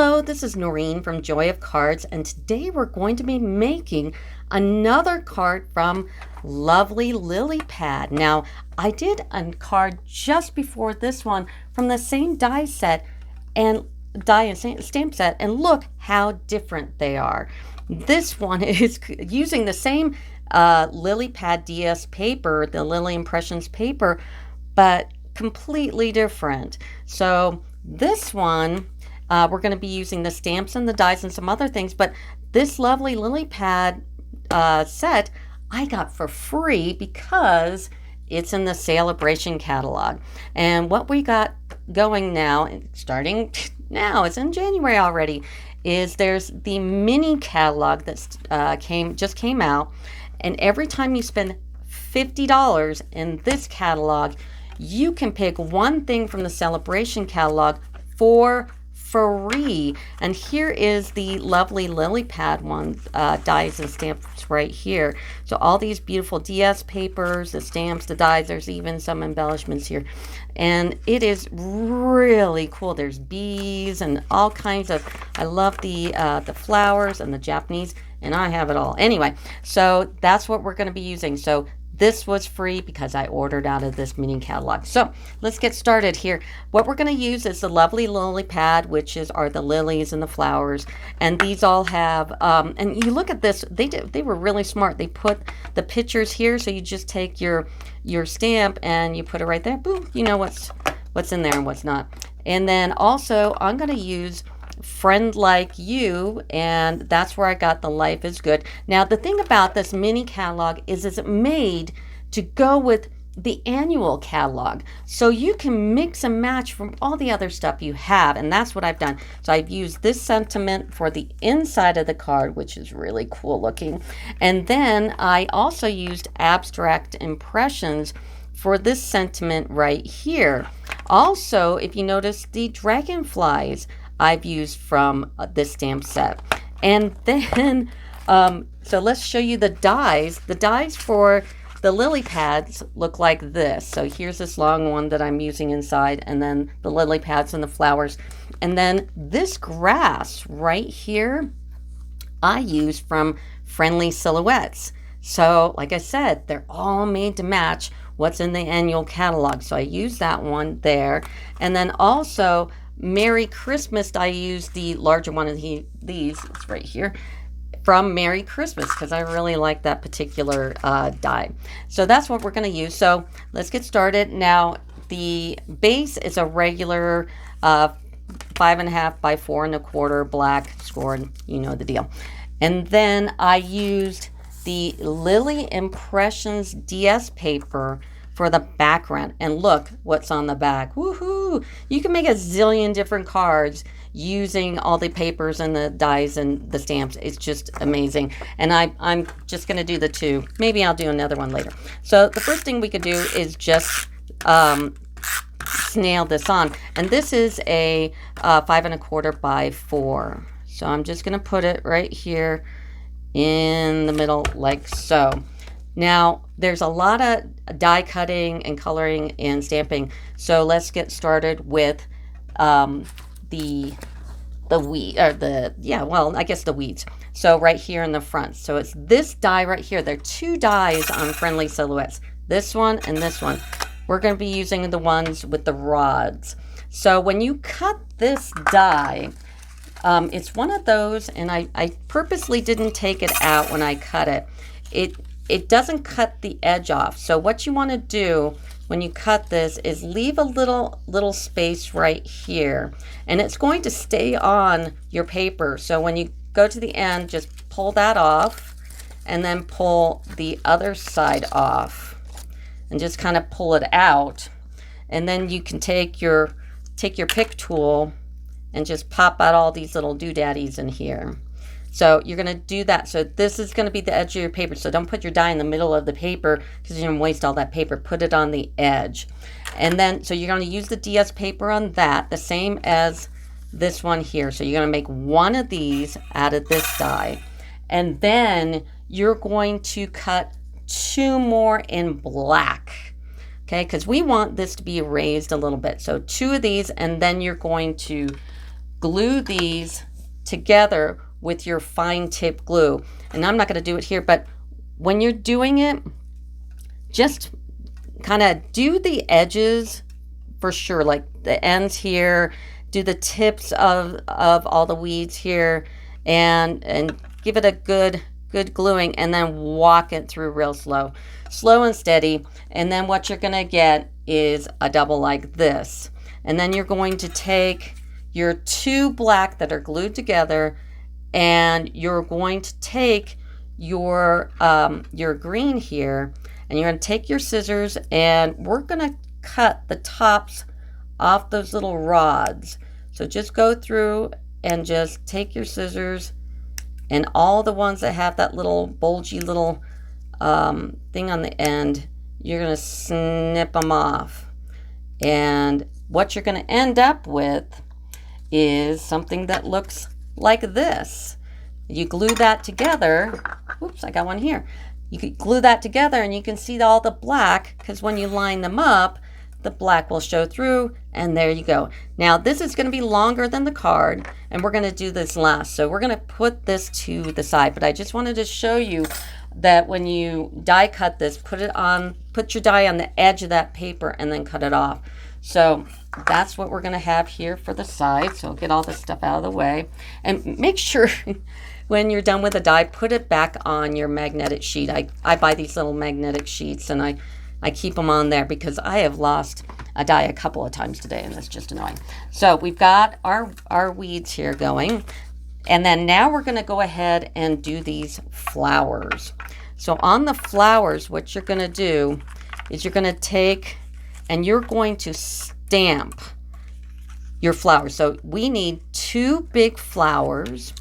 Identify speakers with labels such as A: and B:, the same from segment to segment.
A: Hello, this is Noreen from Joy of Cards, and today we're going to be making another card from lovely Lily Pad. Now, I did a card just before this one from the same die and stamp set, and look how different they are. This one is using the same Lily Pad DS paper, the Lily Impressions paper, but completely different. So this one, we're going to be using the stamps and the dies and some other things, but this lovely Lily Pad set I got for free because it's in the SALE-A-BRATION catalog. And what we got going now, starting now, it's in January already, is there's the mini catalog that just came out, and every time you spend $50 in this catalog, you can pick one thing from the SALE-A-BRATION catalog for free. And here is the lovely Lily Pad ones, dies and stamps right here. So all these beautiful DS papers, the stamps, the dies, there's even some embellishments here. And it is really cool. There's bees and all kinds of, I love the flowers and the Japanese, and I have it all. Anyway, so that's what we're going to be using. So this was free because I ordered out of this mini catalog. So let's get started here. What we're going to use is the lovely Lily Pad, which are the lilies and the flowers. And these all have, and you look at this, they were really smart. They put the pictures here, so you just take your stamp and you put it right there. Boom, you know what's in there and what's not. And then also I'm going to use Friend Like You, and that's where I got the Life is Good. Now the thing about this mini catalog is it's made to go with the annual catalog, so you can mix and match from all the other stuff you have, and that's what I've done. So I've used this sentiment for the inside of the card, which is really cool looking, and then I also used abstract impressions for this sentiment right here. Also, if you notice, the dragonflies I've used from this stamp set. And then, so let's show you the dies. The dies for the lily pads look like this. So here's this long one that I'm using inside, and then the lily pads and the flowers. And then this grass right here, I used from Friendly Silhouettes. So like I said, they're all made to match what's in the annual catalog. So I used that one there. And then also, Merry Christmas, I used the larger one of these, it's right here, from Merry Christmas, because I really like that particular die. So that's what we're going to use. So let's get started. Now, the base is a regular 5.5 by 4 1/4 black scored, you know the deal. And then I used the Lily Impressions DS paper for the background, and look what's on the back. Woohoo! You can make a zillion different cards using all the papers and the dies and the stamps. It's just amazing. And I'm just going to do the two. Maybe I'll do another one later. So the first thing we could do is just nail this on. And this is a 5 1/4 by 4. So I'm just going to put it right here in the middle like so. Now, there's a lot of die cutting and coloring and stamping, so let's get started with the weeds. So right here in the front. So it's this die right here. There are two dies on Friendly Silhouettes. This one and this one. We're going to be using the ones with the rods. So when you cut this die, it's one of those, and I purposely didn't take it out when I cut it. It doesn't cut the edge off. So what you want to do when you cut this is leave a little space right here, and it's going to stay on your paper. So when you go to the end, just pull that off and then pull the other side off and just kind of pull it out. And then you can take your pick tool and just pop out all these little doodaddies in here. So you're going to do that. So this is going to be the edge of your paper. So don't put your die in the middle of the paper because you're going to waste all that paper. Put it on the edge. And then, so you're going to use the DS paper on that, the same as this one here. So you're going to make one of these out of this die. And then you're going to cut two more in black. Okay, because we want this to be raised a little bit. So two of these, and then you're going to glue these together with your fine tip glue. And I'm not going to do it here, but when you're doing it, just kind of do the edges for sure, like the ends here, do the tips of all the weeds here, and give it a good gluing, and then walk it through real slow and steady. And then what you're going to get is a double like this. And then you're going to take your two black that are glued together, and you're going to take your green here, and you're going to take your scissors, and we're going to cut the tops off those little rods. So just go through and just take your scissors, and all the ones that have that little bulgy little thing on the end, you're going to snip them off. And what you're going to end up with is something that looks like this. You glue that together. Oops, I got one here. You could glue that together, and you can see all the black, because when you line them up, the black will show through, and there you go. Now this is going to be longer than the card, and we're going to do this last, so we're going to put this to the side. But I just wanted to show you that when you die cut this, put your die on the edge of that paper and then cut it off. So that's what we're going to have here for the side. So get all this stuff out of the way, and make sure when you're done with the die, put it back on your magnetic sheet. I buy these little magnetic sheets, and I keep them on there because I have lost a die a couple of times today, and that's just annoying. So we've got our weeds here going, and then now we're going to go ahead and do these flowers. So on the flowers, what you're going to do is you're going to take and you're going to stamp your flowers. So we need 2 big flowers,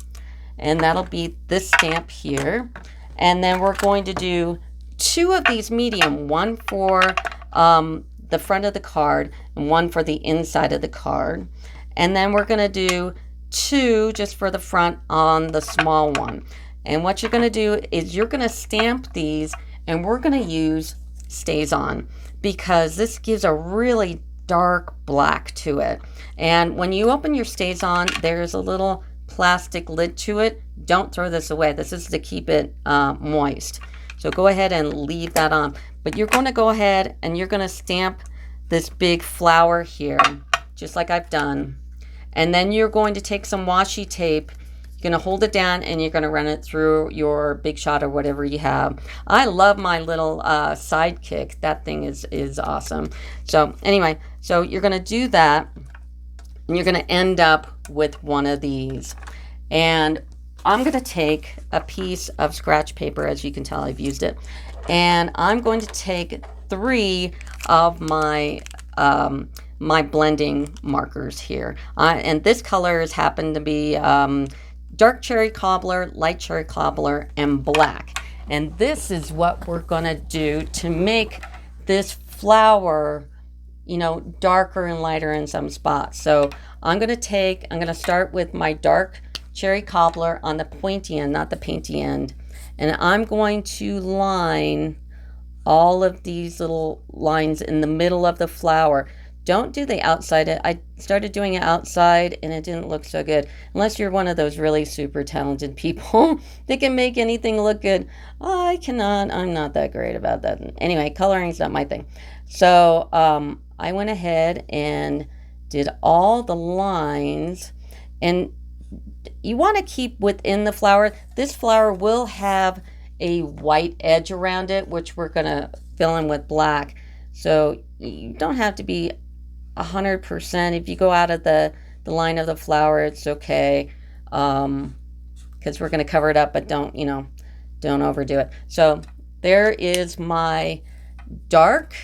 A: and that'll be this stamp here. And then we're going to do 2 of these medium, one for the front of the card and one for the inside of the card. And then we're going to do 2 just for the front on the small one. And what you're going to do is you're going to stamp these, and we're going to use Stays On, because this gives a really dark black to it. And when you open your Stays On, there's a little plastic lid to it. Don't throw this away. This is to keep it moist. So go ahead and leave that on. But you're going to go ahead and you're going to stamp this big flower here, just like I've done. And then you're going to take some washi tape. You're going to hold it down, and you're going to run it through your Big Shot or whatever you have. I love my little Sidekick. That thing is awesome. So anyway, so you're going to do that, and you're going to end up with one of these. And I'm going to take a piece of scratch paper. As you can tell, I've used it. And I'm going to take 3 of my my blending markers here. And this color has happened to be dark cherry cobbler, light cherry cobbler, and black. And this is what we're going to do to make this flower, you know, darker and lighter in some spots. So I'm going to start with my dark cherry cobbler on the pointy end, not the painty end. And I'm going to line all of these little lines in the middle of the flower. Don't do the outside. I started doing it outside, and it didn't look so good. Unless you're one of those really super talented people that can make anything look good. I cannot. I'm not that great about that. Anyway, coloring's not my thing. So I went ahead and did all the lines. And you want to keep within the flower. This flower will have a white edge around it, which we're going to fill in with black. So you don't have to be 100%. If you go out of the line of the flower, it's okay, because we're going to cover it up, but don't overdo it. So there is my dark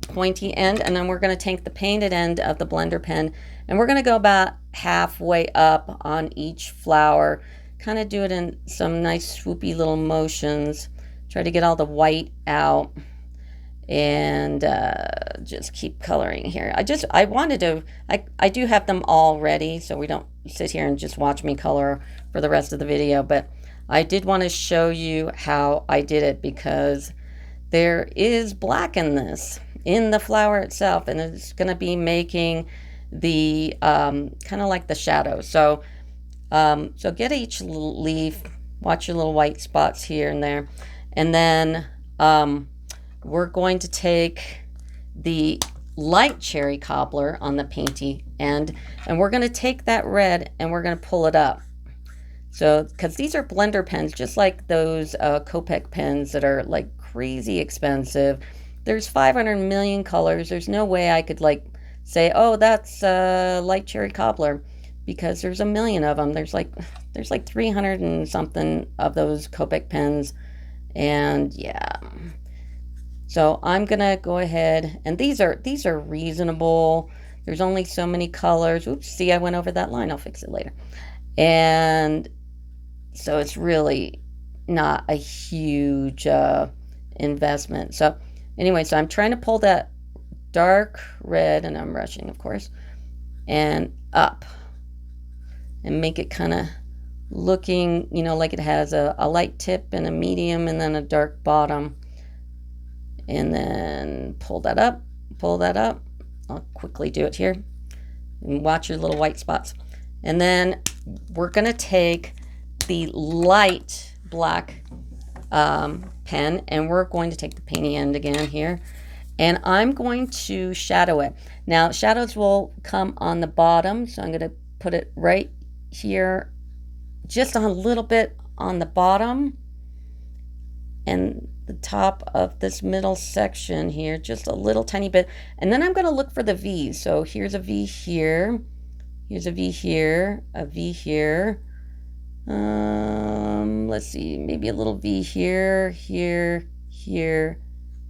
A: pointy end, and then we're going to take the painted end of the blender pen, and we're going to go about halfway up on each flower, kind of do it in some nice swoopy little motions, try to get all the white out, and just keep coloring here. I do have them all ready, so we don't sit here and just watch me color for the rest of the video, but I did want to show you how I did it, because there is black in this, in the flower itself, and it's going to be making the kind of like the shadow. So so get each little leaf, watch your little white spots here and there, and then we're going to take the light cherry cobbler on the painty end, and we're going to take that red and we're going to pull it up. So, because these are blender pens, just like those Copic pens that are like crazy expensive. There's 500 million colors. There's no way I could like say, oh, that's light cherry cobbler, because there's a million of them. There's like 300 and something of those Copic pens, and yeah. So I'm gonna go ahead, and these are reasonable. There's only so many colors. Oops, see, I went over that line. I'll fix it later. And so it's really not a huge investment. So anyway, so I'm trying to pull that dark red, and I'm brushing, of course, and up, and make it kind of looking, you know, like it has a light tip and a medium and then a dark bottom. And then pull that up, pull that up. I'll quickly do it here. And watch your little white spots. And then we're going to take the light black pen, and we're going to take the painty end again here. And I'm going to shadow it. Now, shadows will come on the bottom, so I'm going to put it right here, just a little bit on the bottom. And the top of this middle section here, just a little tiny bit. And then I'm going to look for the V's. So here's a V here, here's a V here, a V here. Let's see, maybe a little V here, here, here,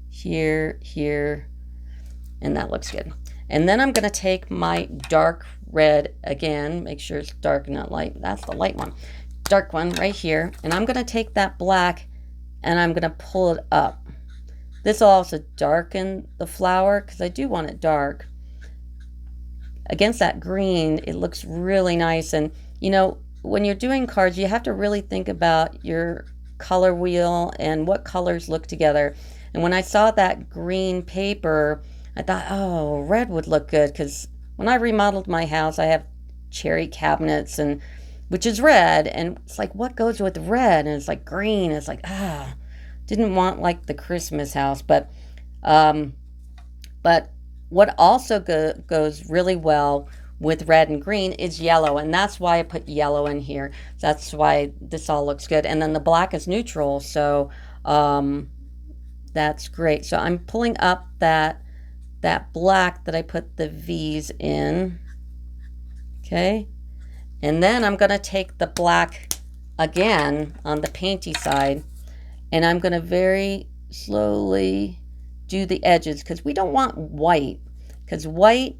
A: here, here. And that looks good. And then I'm going to take my dark red again, make sure it's dark, not light. That's the light one. Dark one right here. And I'm going to take that black and I'm going to pull it up. This will also darken the flower because I do want it dark. Against that green, it looks really nice. And, you know, when you're doing cards, you have to really think about your color wheel and what colors look together. And when I saw that green paper, I thought, oh, red would look good, because when I remodeled my house, I have cherry cabinets, and which is red, and it's like, what goes with red? And it's like green. It's like, didn't want like the Christmas house. But what also goes really well with red and green is yellow, and that's why I put yellow in here. That's why this all looks good. And then the black is neutral, so that's great. So I'm pulling up that black that I put the V's in. Okay. And then I'm going to take the black again on the painty side, and I'm going to very slowly do the edges, because we don't want white, because white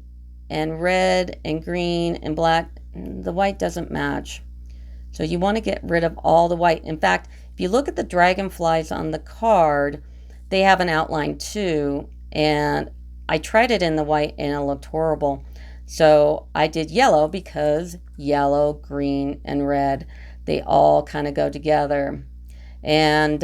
A: and red and green and black, the white doesn't match. So you want to get rid of all the white. In fact, if you look at the dragonflies on the card, they have an outline too, and I tried it in the white and it looked horrible. So I did yellow, because yellow, green, and red, they all kind of go together. And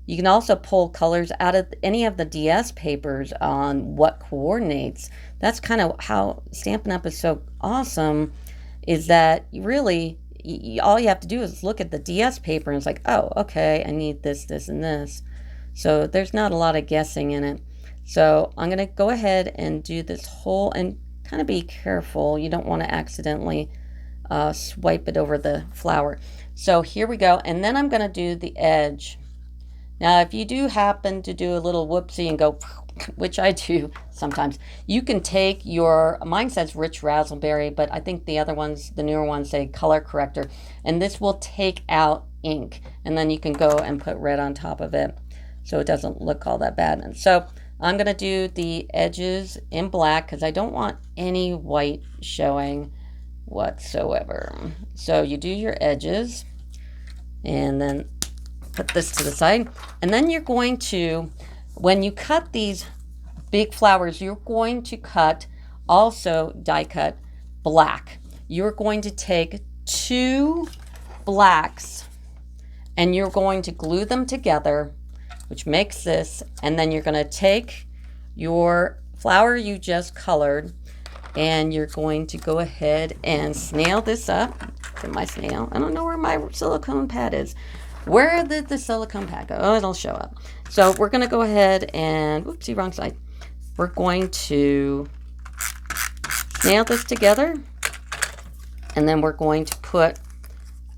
A: you can also pull colors out of any of the DS papers on what coordinates. That's kind of how Stampin' Up! Is so awesome, is that really all you have to do is look at the DS paper and it's like, oh, okay, I need this, this, and this. So there's not a lot of guessing in it. So I'm going to go ahead and do this whole, and kind of be careful. You don't want to accidentally swipe it over the flower. So here we go. And then I'm going to do the edge. Now, if you do happen to do a little whoopsie and go, which I do sometimes, you can take your, mine says Rich Razzleberry, but I think the other ones, the newer ones, say color corrector. And this will take out ink. And then you can go and put red on top of it, so it doesn't look all that bad. And so I'm going to do the edges in black, because I don't want any white showing whatsoever. So you do your edges, and then put this to the side. And then you're going to, when you cut these big flowers, you're going to cut, also die cut, black. You're going to take 2 blacks, and you're going to glue them together, which makes this, and then you're going to take your flower you just colored, And you're going to go ahead and snail this up. Get my snail. I don't know where my silicone pad is. Where did the silicone pad go? Oh, it'll show up. So we're going to go ahead and, oopsie, wrong side. We're going to snail this together. And then we're going to put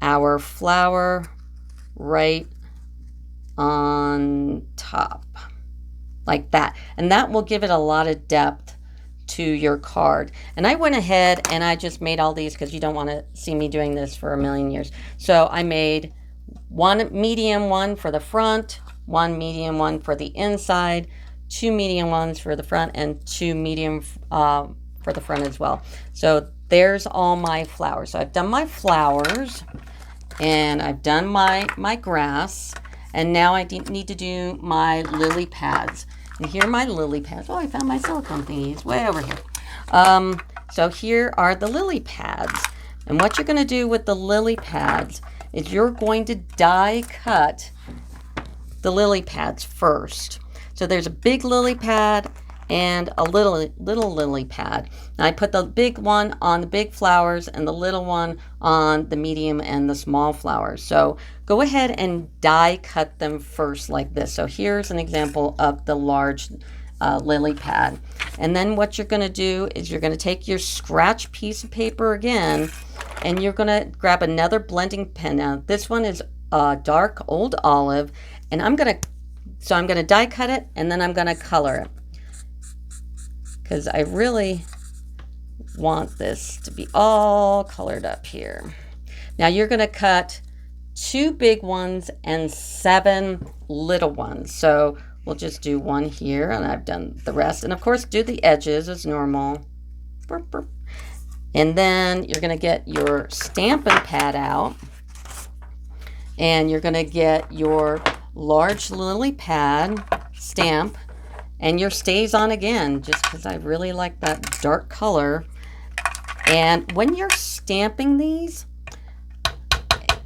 A: our flower right on top. Like that. And that will give it a lot of depth to your card. And I went ahead and I just made all these because you don't want to see me doing this for a million years. So I made one medium one for the front, one medium one for the inside, two medium ones for the front, and two medium for the front as well. So there's all my flowers. So I've done my flowers and I've done my grass, and now I need to do my lily pads. And here are my lily pads. Oh, I found my silicone thingies way over here. So here are the lily pads. And what you're going to do with the lily pads is you're going to die cut the lily pads first. So there's a big lily pad and a little lily pad. And I put the big one on the big flowers and the little one on the medium and the small flowers. So go ahead and die cut them first like this. So here's an example of the large lily pad. And then what you're going to do is you're going to take your scratch piece of paper again, and you're going to grab another blending pen. Now this one is dark old olive, and I'm going to die cut it, and then I'm going to color it, because I really want this to be all colored up here. Now you're going to cut 2 big ones and 7 little ones. So we'll just do one here, and I've done the rest. And of course, do the edges as normal. Burp, burp. And then you're going to get your Stampin' pad out, and you're going to get your large lily pad stamp, and your stays on again, just because I really like that dark color. And when you're stamping these,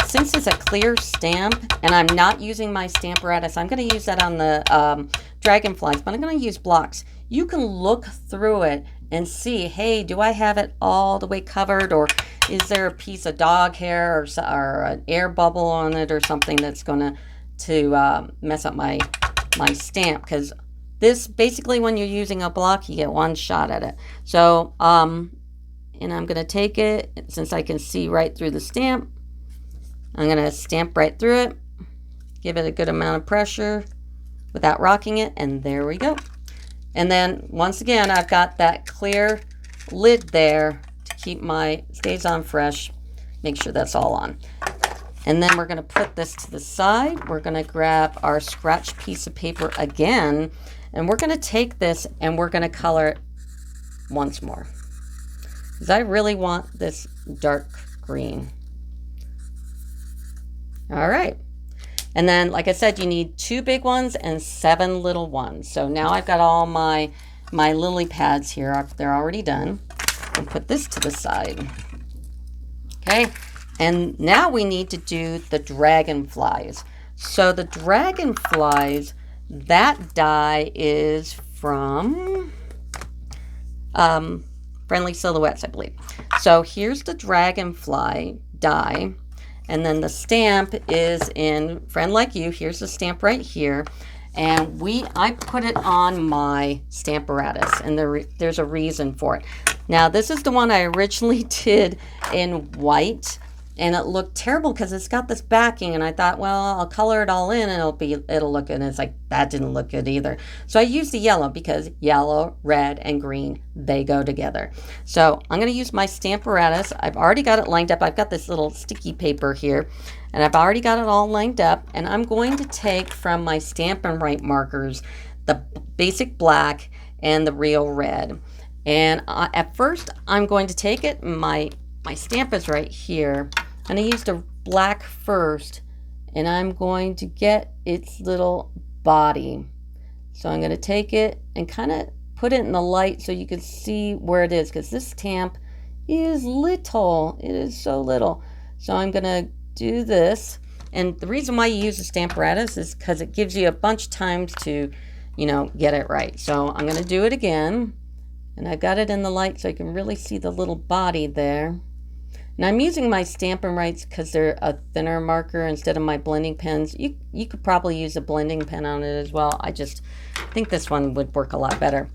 A: since it's a clear stamp, and I'm not using my Stamparatus, I'm going to use that on the dragonflies, but I'm going to use blocks. You can look through it and see, hey, do I have it all the way covered, or is there a piece of dog hair or an air bubble on it or something that's going to mess up my stamp? Because this, basically, when you're using a block, you get one shot at it. So, and I'm going to take it, since I can see right through the stamp, I'm going to stamp right through it, give it a good amount of pressure without rocking it, and there we go. And then, once again, I've got that clear lid there to keep my stays on fresh. Make sure that's all on. And then we're going to put this to the side. We're going to grab our scratch piece of paper again, and we're going to take this and we're going to color it once more, because I really want this dark green. All right. And then, like I said, you need 2 big ones and 7 little ones. So now I've got all my lily pads here. They're already done. I'll put this to the side. Okay. And now we need to do the dragonflies. So the dragonflies, that die is from Friendly Silhouettes, I believe. So here's the dragonfly die. And then the stamp is in Friend Like You. Here's the stamp right here. And I put it on my Stamparatus, and there's a reason for it. Now, this is the one I originally did in white, and it looked terrible because it's got this backing, and I thought, well, I'll color it all in and it'll look good. And it's like, that didn't look good either. So I used the yellow, because yellow, red, and green, they go together. So I'm going to use my Stamparatus. I've already got it lined up. I've got this little sticky paper here, and I've already got it all lined up. And I'm going to take from my Stampin' Write markers the basic black and the real red. And at first, I'm going to take it, my stamp is right here. And I used a black first, and I'm going to get its little body. So I'm going to take it and kind of put it in the light so you can see where it is, because this stamp is little. It is so little. So I'm going to do this. And the reason why you use a Stamparatus is because it gives you a bunch of times to, get it right. So I'm going to do it again. And I got it in the light so I can really see the little body there. And I'm using my Stampin' Rights because they're a thinner marker instead of my blending pens. You could probably use a blending pen on it as well. I just think this one would work a lot better.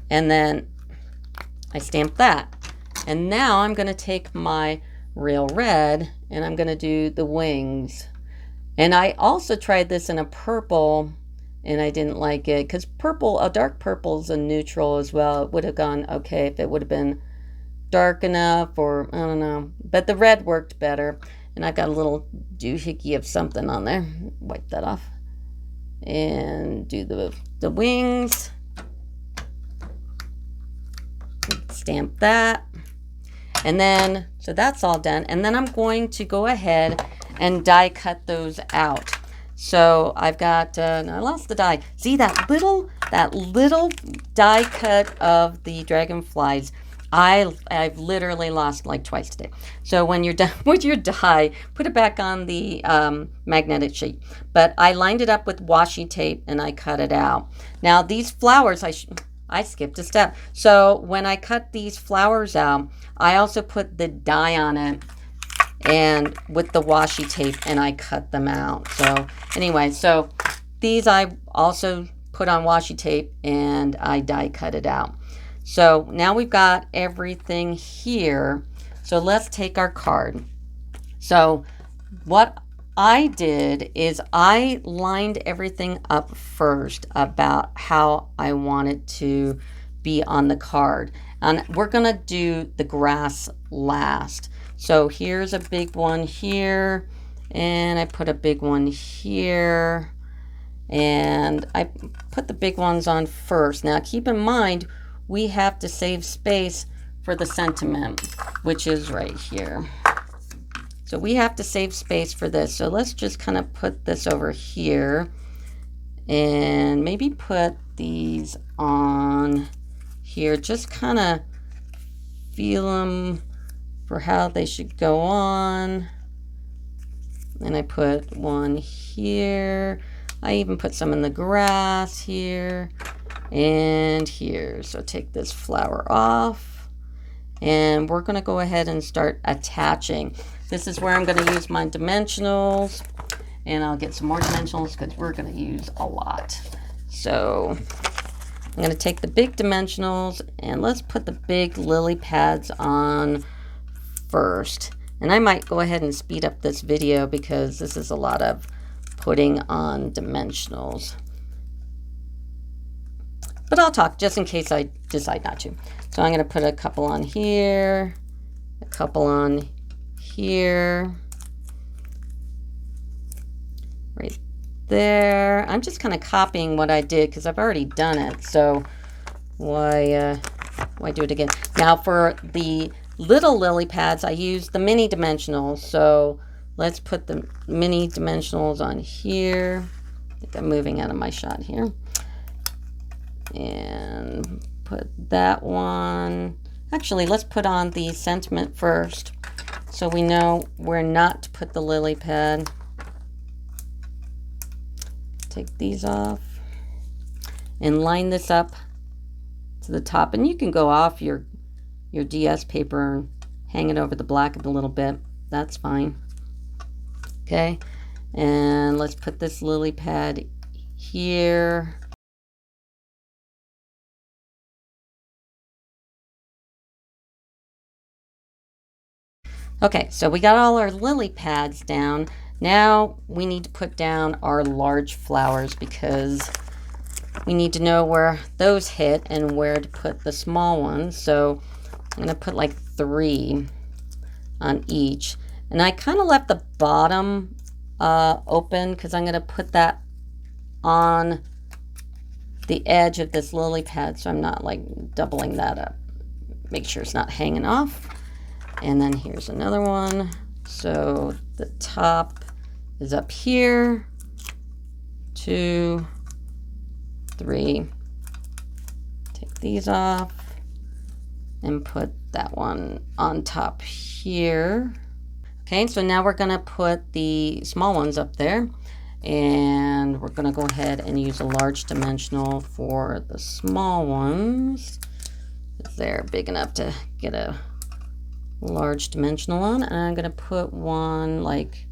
A: And then I stamped that. And now I'm going to take my real red and I'm going to do the wings. And I also tried this in a purple and I didn't like it because purple, a dark purple is a neutral as well. It would have gone okay if it would have been dark enough, or I don't know, but the red worked better. And I got a little doohickey of something on there. Wipe that off and do the wings. Stamp that, and then so that's all done. And then I'm going to go ahead and die cut those out. So I've got I lost the die. See that little die cut of the dragonflies. I've literally lost like twice today. So when you're done with your die, put it back on the magnetic sheet. But I lined it up with washi tape and I cut it out. Now these flowers, I skipped a step. So when I cut these flowers out, I also put the die on it and with the washi tape, and I cut them out. So anyway, so these I also put on washi tape and I die cut it out. So now we've got everything here. So let's take our card. So what I did is I lined everything up first about how I wanted to be on the card. And we're going to do the grass last. So here's a big one here. And I put a big one here. And I put the big ones on first. Now keep in mind, we have to save space for the sentiment, which is right here. So we have to save space for this. So let's just kind of put this over here and maybe put these on here. Just kind of feel them for how they should go on. And I put one here. I even put some in the grass here and here. So take this flower off and we're going to go ahead and start attaching. This is where I'm going to use my dimensionals, and I'll get some more dimensionals because we're going to use a lot. So I'm going to take the big dimensionals and let's put the big lily pads on first. And I might go ahead and speed up this video because this is a lot of putting on dimensionals. But I'll talk just in case I decide not to. So I'm going to put a couple on here, a couple on here, right there. I'm just kind of copying what I did because I've already done it. So why do it again? Now for the little lily pads, I use the mini dimensionals. So let's put the mini dimensionals on here. I think I'm moving out of my shot here. And put that one. Actually, let's put on the sentiment first so we know where not to put the lily pad. Take these off and line this up to the top. And you can go off your DS paper and hang it over the black a little bit. That's fine. Okay, and let's put this lily pad here. Okay, so we got all our lily pads down. Now we need to put down our large flowers because we need to know where those hit and where to put the small ones. So I'm going to put like 3 on each. And I kind of left the bottom open because I'm going to put that on the edge of this lily pad so I'm not like doubling that up. Make sure it's not hanging off. And then here's another one. So the top is up here. 2, 3. Take these off and put that one on top here. Okay, so now we're going to put the small ones up there. And we're going to go ahead and use a large dimensional for the small ones. They're big enough to get a large dimensional on. And I'm going to put one like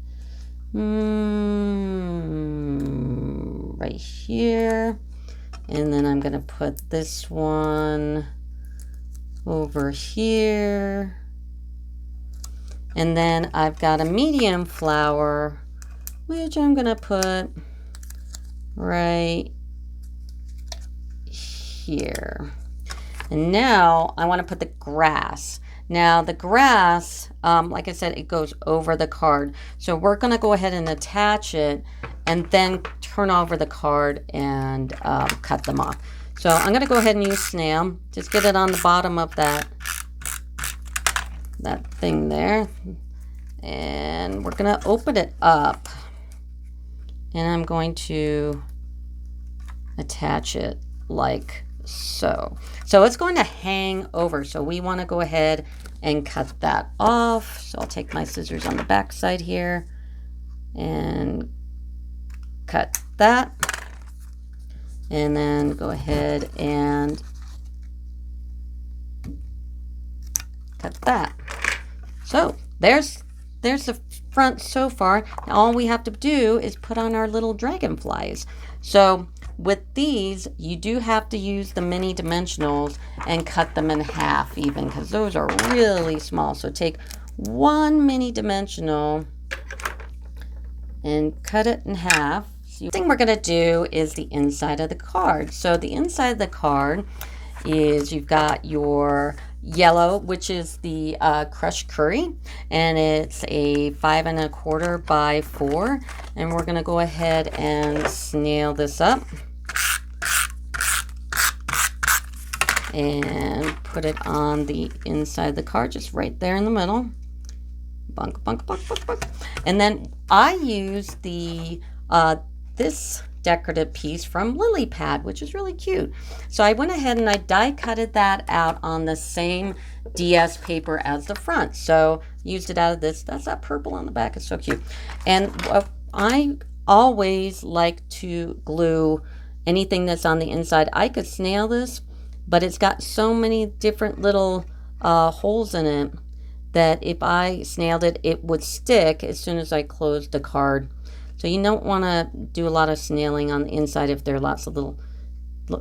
A: right here. And then I'm going to put this one over here. And then I've got a medium flower, which I'm going to put right here. And now I want to put the grass. Now the grass, like I said, it goes over the card. So we're going to go ahead and attach it and then turn over the card and cut them off. So I'm going to go ahead and use snail. Just get it on the bottom of that thing there. And we're going to open it up. And I'm going to attach it like so. So it's going to hang over. So we want to go ahead and cut that off. So I'll take my scissors on the back side here and cut that. And then go ahead and cut that. So there's the front so far. Now all we have to do is put on our little dragonflies. So with these, you do have to use the mini dimensionals and cut them in half even, because those are really small. So take one mini dimensional and cut it in half. So the thing we're going to do is the inside of the card. So the inside of the card is you've got your yellow, which is the crushed curry, and it's a 5 1/4 by 4, and we're going to go ahead and snail this up and put it on the inside of the card, just right there in the middle. Bunk, bunk, bunk, bunk, bunk. And then I use the this decorative piece from Lily Pad, which is really cute. So I went ahead and I die cutted that out on the same DS paper as the front. So used it out of this. That's that purple on the back. It's so cute. And I always like to glue anything that's on the inside. I could snail this, but it's got so many different little holes in it that if I snailed it, it would stick as soon as I closed the card. So you don't want to do a lot of snailing on the inside if there are lots of little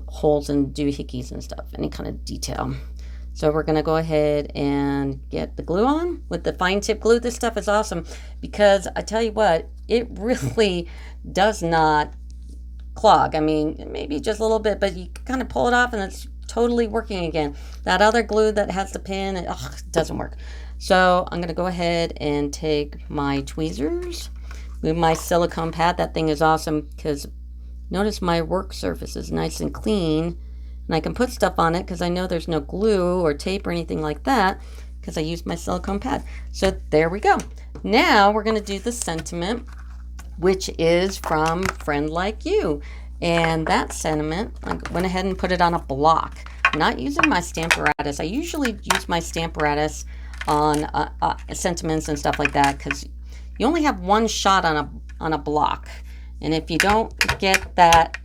A: holes and doohickeys and stuff, any kind of detail. So we're going to go ahead and get the glue on with the fine tip glue. This stuff is awesome because I tell you what, it really does not clog. I mean, maybe just a little bit, but you kind of pull it off and it's totally working again. That other glue that has the pin, it doesn't work. So I'm going to go ahead and take my tweezers with my silicone pad. That thing is awesome because notice my work surface is nice and clean, and I can put stuff on it because I know there's no glue or tape or anything like that because I used my silicone pad. So there we go. Now we're going to do the sentiment, which is from Friend Like You. And that sentiment, I went ahead and put it on a block. I'm not using my Stamparatus. I usually use my Stamparatus on sentiments and stuff like that because you only have one shot on a block. And if you don't get that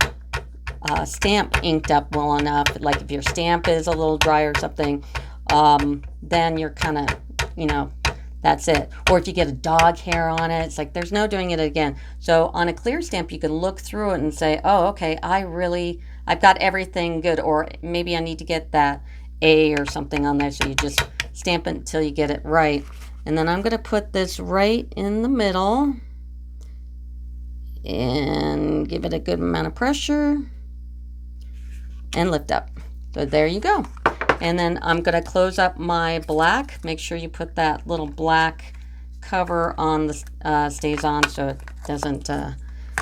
A: stamp inked up well enough, like if your stamp is a little dry or something, then you're kind of, you know, that's it. Or if you get a dog hair on it, it's like there's no doing it again. So on a clear stamp, you can look through it and say, oh, okay, I've got everything good. Or maybe I need to get that A or something on there. So you just stamp it until you get it right. And then I'm going to put this right in the middle and give it a good amount of pressure and lift up. So there you go. And then I'm going to close up my black. Make sure you put that little black cover on the stays on so it doesn't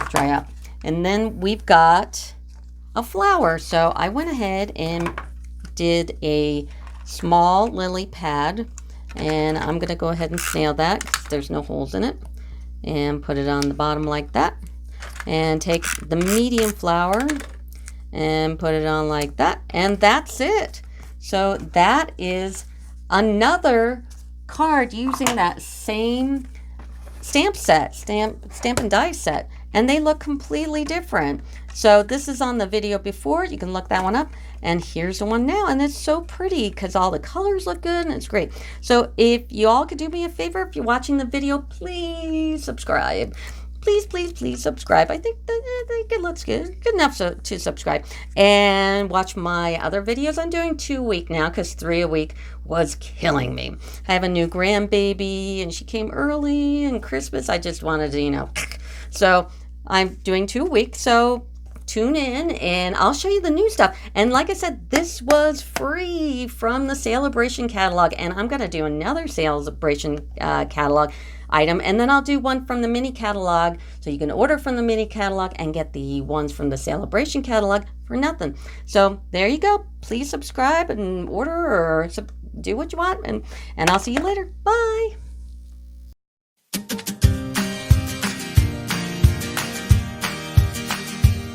A: dry up. And then we've got a flower. So I went ahead and did a small lily pad, and I'm going to go ahead and snail that because there's no holes in it, and put it on the bottom like that, and take the medium flower and put it on like that, and that's it. So that is another card using that same stamp set, Stampin' Die set. and they look completely different. So this is on the video before. You can look that one up. And here's the one now, and it's so pretty because all the colors look good and it's great. So if you all could do me a favor, if you're watching the video, please subscribe. Please subscribe. I think it looks good enough to subscribe, and watch my other videos. I'm doing 2 a week now because 3 a week was killing me. I have a new grandbaby and she came early, and Christmas I just wanted to, so I'm doing 2 a week. So tune in and I'll show you the new stuff. And like I said, this was free from the SALE-A-BRATION catalog, and I'm going to do another SALE-A-BRATION catalog item, and then I'll do one from the mini catalog, so you can order from the mini catalog and get the ones from the SALE-A-BRATION catalog for nothing. So there you go. Please subscribe and order or do what you want, and I'll see you later. Bye.